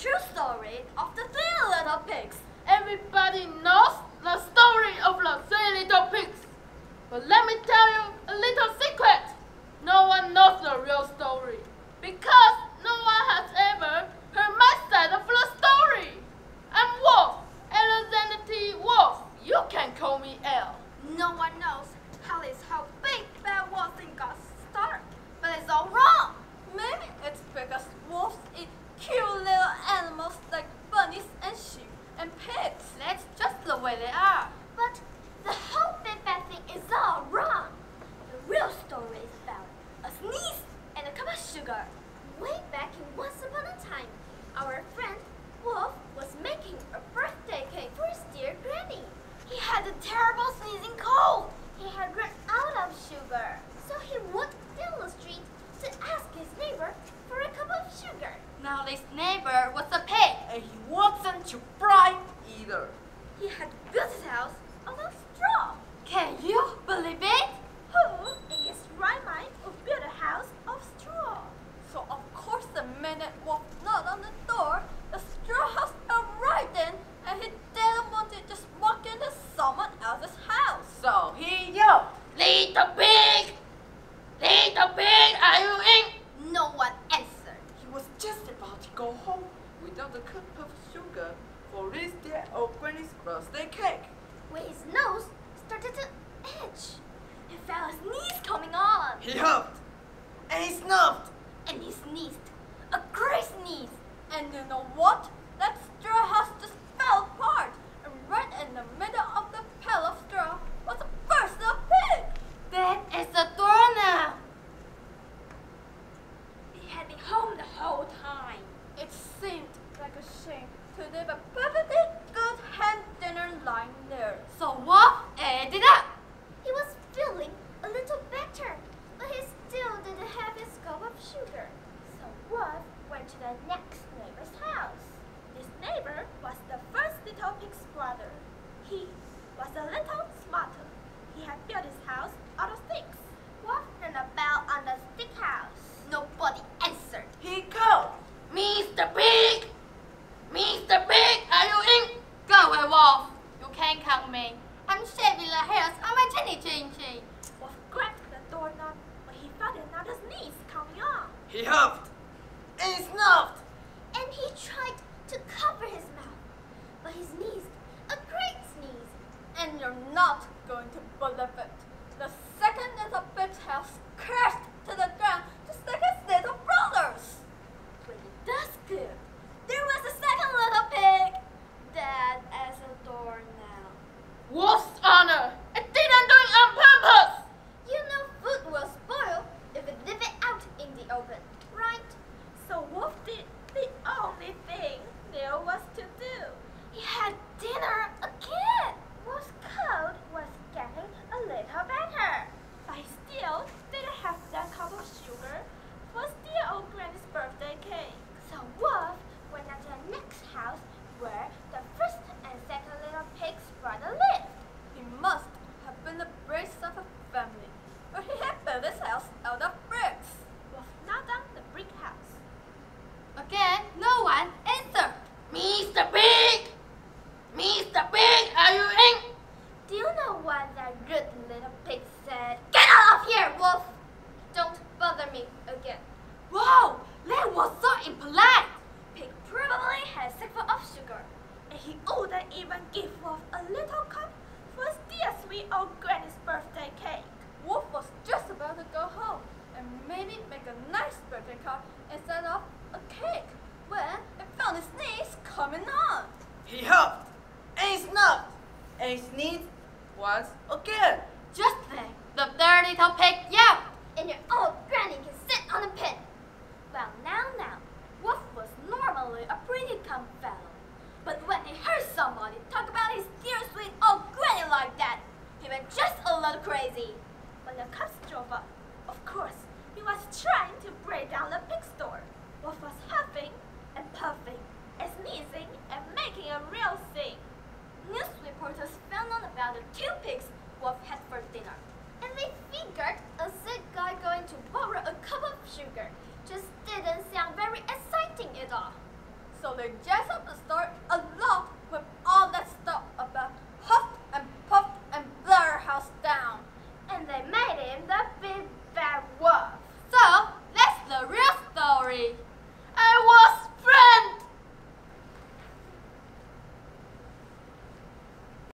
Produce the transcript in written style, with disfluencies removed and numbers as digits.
true story of the three little pigs. Everybody knows the story of the three little pigs. But let me tell you a little secret. No one knows the real story. Because no one has ever heard my side of the story. I'm Wolf, Alexander T. Wolf. You can call me L. No one knows how big Bad Wolf thing got started. But it's all wrong. Maybe it's because wolves eat cute little animals like bunnies and sheep and pigs. That's just the way they are. But the whole Big Bad thing is all wrong. The real story is about a sneeze and a cup of sugar. Way back in Once Upon a Time, our friend Wolf was making a birthday cake for his dear granny. He had a terrible sneezing cold. He had run out of sugar. So he walked down the street to ask his neighbor for a cup of sugar. Now this neighbor was a pig and he wasn't too bright either. He had built his house out of straw. Can you believe it? Who in his right mind would build a house of straw? So of course the minute Wolf knocked on the door, the straw house arrived in and he didn't want to just walk into someone else's house. So he yelled, Little pig! Little pig, are you in? no one answered. He was just about to go home without a cup of sugar for his dear old granny's birthday cake. When his nose started to itch, he felt a sneeze coming on. He huffed and he snuffed. And he sneezed. A great sneeze. And you know what? That straw house just fell apart. And right in the middle of the pile of straw was a first little pig. That is a doornail. He had been home the whole time. It seemed like a shame to leave a perfectly good hand dinner lying there. So Wolf ate it up. He was feeling a little better, but he still didn't have his cup of sugar. So Wolf went to the next neighbor's house. This neighbor was the first little pig's brother. He was a little smarter. He had built his house out of sticks. Wolf rang a bell on the stick house. Nobody answered. He called. Mr. Pig! Mr. Pig, are you in? Go away, Wolf. You can't count me. I'm shaving the hairs on my chinny chin. Wolf grabbed the doorknob when he felt another sneeze coming on. He huffed and he snuffed. And he tried to cover his mouth, but he sneezed a great sneeze. And you're not going to believe it. The second little pig's house crashed to the ground just like his little brother's. When the dust cleared, there was a second little pig, dead as a doornail. Wolf's honor! I didn't do it on purpose! You know food will spoil if you leave it out in the open, right? So Wolf did the only thing there was to do. He had dinner again. Wolf's cold was getting a little better, but he still didn't have that cup of sugar for his dear old granny's birthday cake. So Wolf went on to the next house where the first and second little pig's brother lived. He must have been the brains of a family, but he had built his house out of bricks. Wolf knocked on the brick house. Again, no one answered. Mr. Pig! Mr. Pig, are you in? Do you know what that rude little pig said? Get out of here, Wolf! Don't bother me again. Wow, that was so impolite. Pig probably had sick full of sugar, and he wouldn't even give Wolf a little cup for his dear sweet old granny's birthday cake. Wolf was just about to go home and maybe make a nice birthday card instead of a cake when he found his sneeze coming on. He huffed and he snuffed and he sneezed once again. Just then, the third little pig yelled. And your old granny can sit on a pin. Well, now, Wolf was normally a pretty calm fellow. But when he heard somebody talk about his dear sweet old granny like that, he went just a little crazy. When the cops drove up, of course, he was trying to break down the pig's door. Wolf was huffing and puffing and sneezing and making a real scene. News reporters found out about the two pigs Wolf had for dinner, and they figured a sick guy going to borrow